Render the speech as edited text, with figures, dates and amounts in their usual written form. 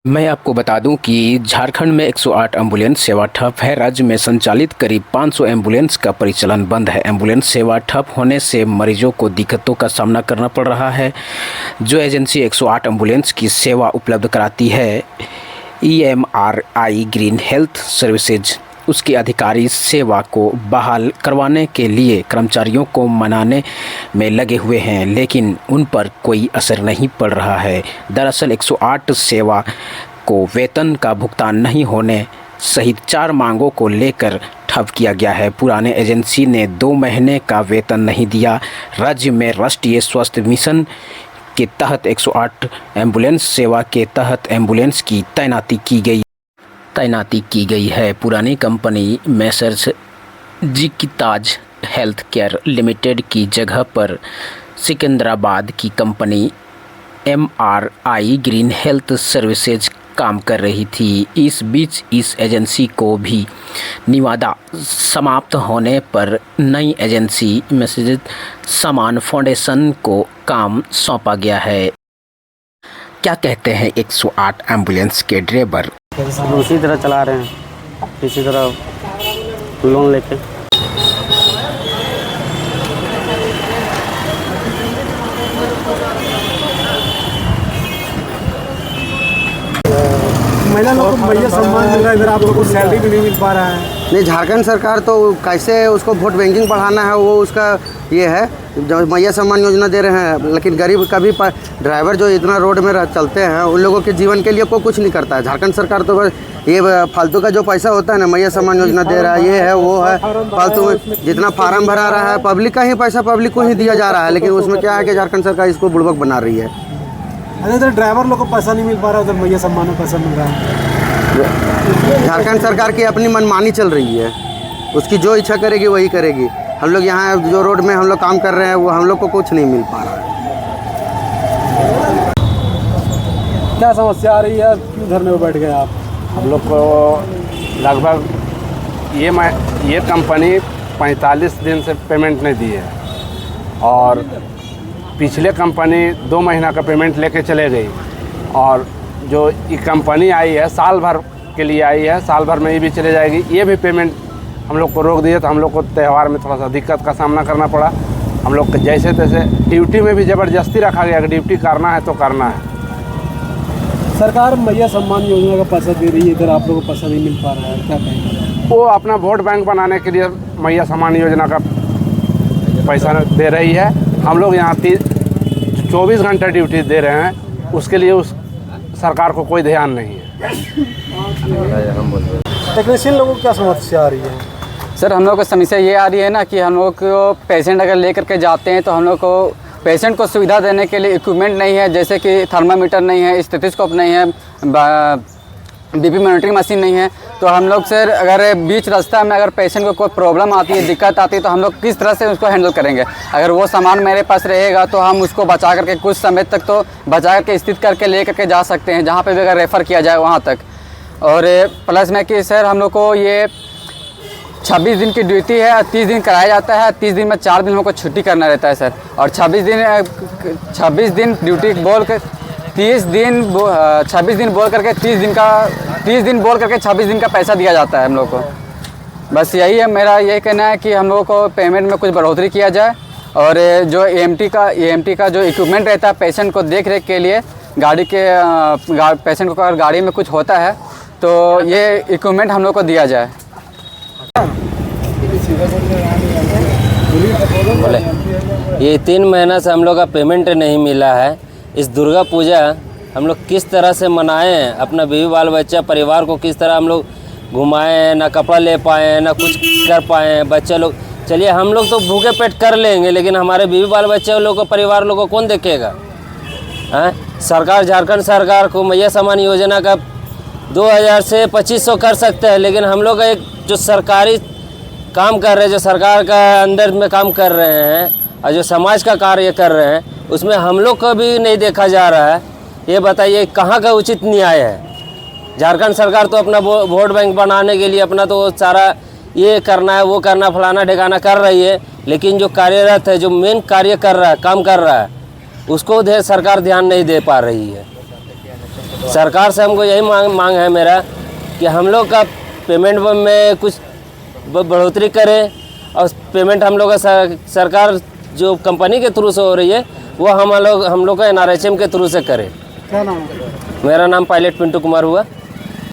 मैं आपको बता दूं कि झारखंड में 108 एम्बुलेंस सेवा ठप है। राज्य में संचालित करीब 500 एम्बुलेंस का परिचालन बंद है। एम्बुलेंस सेवा ठप होने से मरीजों को दिक्कतों का सामना करना पड़ रहा है। जो एजेंसी 108 एम्बुलेंस की सेवा उपलब्ध कराती है, EMRI ग्रीन हेल्थ सर्विसेज, उसके अधिकारी सेवा को बहाल करवाने के लिए कर्मचारियों को मनाने में लगे हुए हैं, लेकिन उन पर कोई असर नहीं पड़ रहा है। दरअसल 108 सेवा को वेतन का भुगतान नहीं होने सहित 4 मांगों को लेकर ठप किया गया है। पुराने एजेंसी ने 2 महीने का वेतन नहीं दिया। राज्य में राष्ट्रीय स्वास्थ्य मिशन के तहत 108 एम्बुलेंस सेवा के तहत एम्बुलेंस की तैनाती की गई है। पुरानी कंपनी मैसर्स जिकिताज हेल्थ केयर लिमिटेड की जगह पर सिकंदराबाद की company MRI green health services काम कर रही थी। इस बीच इस एजेंसी को भी निविदा समाप्त होने पर नई एजेंसी मैसर्स समान फाउंडेशन को काम सौंपा गया है। क्या कहते हैं 108 एम्बुलेंस के ड्राइवर? उसी तरह चला रहे हैं, इसी तरह लोन लेके। महिला लोगों को मैया सम्मान मिल रहा है, इधर आप लोगों को सैलरी भी नहीं मिल पा रहा है। नहीं, झारखंड सरकार तो कैसे उसको वोट बैंकिंग बढ़ाना है वो उसका ये है, जो मैया सम्मान योजना दे रहे हैं, लेकिन गरीब का भी ड्राइवर जो इतना रोड में चलते हैं उन लोगों के जीवन के लिए कोई कुछ नहीं करता है। झारखंड सरकार तो बस ये फालतू का जो पैसा होता है ना, मैया सम्मान योजना दे रहा है, ये है वो है, फालतू में जितना फार्म भरा रहा है पब्लिक का ही पैसा पब्लिक को ही दिया जा रहा है। लेकिन उसमें क्या है कि झारखंड सरकार इसको बुड़बक बना रही है। अरे इधर ड्राइवर लोग को पैसा नहीं मिल पा रहा है, उधर मैया सम्मान में पैसा मिल रहा है। झारखंड सरकार की अपनी मनमानी चल रही है, उसकी जो इच्छा करेगी वही करेगी। हम लोग यहाँ जो रोड में हम लोग काम कर रहे हैं वो हम लोग को कुछ नहीं मिल पा रहा है। क्या समस्या आ रही है, क्यों धरने में बैठ गए आप? हम लोग को लगभग ये कंपनी 45 दिन से पेमेंट नहीं दी है और पिछले कंपनी 2 महीना का पेमेंट लेके चले गई, और जो ये कंपनी आई है साल भर के लिए आई है, साल भर में ये भी चले जाएगी। ये भी पेमेंट हम लोग को रोक दिए, तो हम लोग को त्यौहार में थोड़ा सा दिक्कत का सामना करना पड़ा। हम लोग जैसे तैसे ड्यूटी में भी ज़बरदस्ती रखा गया कि ड्यूटी करना है तो करना है। सरकार मैया सम्मान योजना का पैसा दे रही है, इधर आप लोगों को पैसा नहीं मिल पा रहा है, क्या कहेंगे? वो अपना वोट बैंक बनाने के लिए मैया सम्मान योजना का पैसा दे रही है। हम लोग यहाँ 24 घंटा ड्यूटी दे रहे हैं, उसके लिए उस सरकार को कोई ध्यान नहीं है। टेक्नीशियन लोगों को क्या समस्या आ रही है? सर, हम लोग को समस्या ये आ रही है ना कि हम लोग को पेशेंट अगर लेकर के जाते हैं तो हम लोग को पेशेंट को सुविधा देने के लिए इक्विपमेंट नहीं है, जैसे कि थर्मामीटर नहीं है, स्टेथोस्कोप नहीं है, BP मॉनिटरिंग मशीन नहीं है। तो हम लोग सर अगर बीच रास्ता में अगर पेशेंट को कोई प्रॉब्लम आती है, दिक्कत आती है, तो हम लोग किस तरह से उसको हैंडल करेंगे? अगर वो सामान मेरे पास रहेगा तो हम उसको बचा करके कुछ समय तक तो बचा करके स्थित करके ले करके जा सकते हैं, जहाँ पे भी अगर रेफ़र किया जाए वहाँ तक। और प्लस में कि सर हम लोग को ये 26 दिन की ड्यूटी है, 30 दिन कराया जाता है, 30 दिन में 4 दिन हमको छुट्टी करना रहता है सर। और 26 दिन ड्यूटी बोल कर 26 दिन बोल करके 30 दिन बोल करके 26 दिन का पैसा दिया जाता है हम लोग को। बस यही है, मेरा यही कहना है कि हम लोगों को पेमेंट में कुछ बढ़ोतरी किया जाए, और जो EMT का जो इक्विपमेंट रहता है पेशेंट को देख रेख के लिए, गाड़ी के पेशेंट को अगर गाड़ी में कुछ होता है तो ये इक्विपमेंट हम लोग को दिया जाए। बोले ये 3 महीना से हम लोग का पेमेंट नहीं मिला है। इस दुर्गा पूजा हम लोग किस तरह से मनाएं, अपना बीवी बाल बच्चा परिवार को किस तरह हम लोग घुमाएं, ना कपड़ा ले पाएँ ना कुछ कर पाएँ। बच्चे लोग चलिए हम लोग तो भूखे पेट कर लेंगे, लेकिन हमारे बीवी बाल बच्चे लोग को परिवार लोग को कौन देखेगा? हैं? सरकार, झारखंड सरकार को मैया सम्मान योजना का 2000 से 2500 कर सकते हैं, लेकिन हम लोग एक जो सरकारी काम कर रहे हैं, जो सरकार का अंदर में काम कर रहे हैं और जो समाज का कार्य कर रहे हैं, उसमें हम लोग को भी नहीं देखा जा रहा है। ये बताइए कहाँ का उचित न्याय है? झारखंड सरकार तो अपना वोट बैंक बनाने के लिए अपना तो सारा ये करना है, वो करना, फलाना ठिकाना कर रही है, लेकिन जो कार्यरत है, जो मेन कार्य कर रहा है, काम कर रहा है, उसको सरकार ध्यान नहीं दे पा रही है। सरकार से हमको यही मांग है मेरा कि हम लोग का पेमेंट में कुछ बढ़ोतरी करे और पेमेंट हम लोग का सरकार जो कंपनी के थ्रू से हो रही है वो हम लोग का NRHM के थ्रू से करे। क्या नाम है? मेरा नाम पायलट पिंटू कुमार हुआ।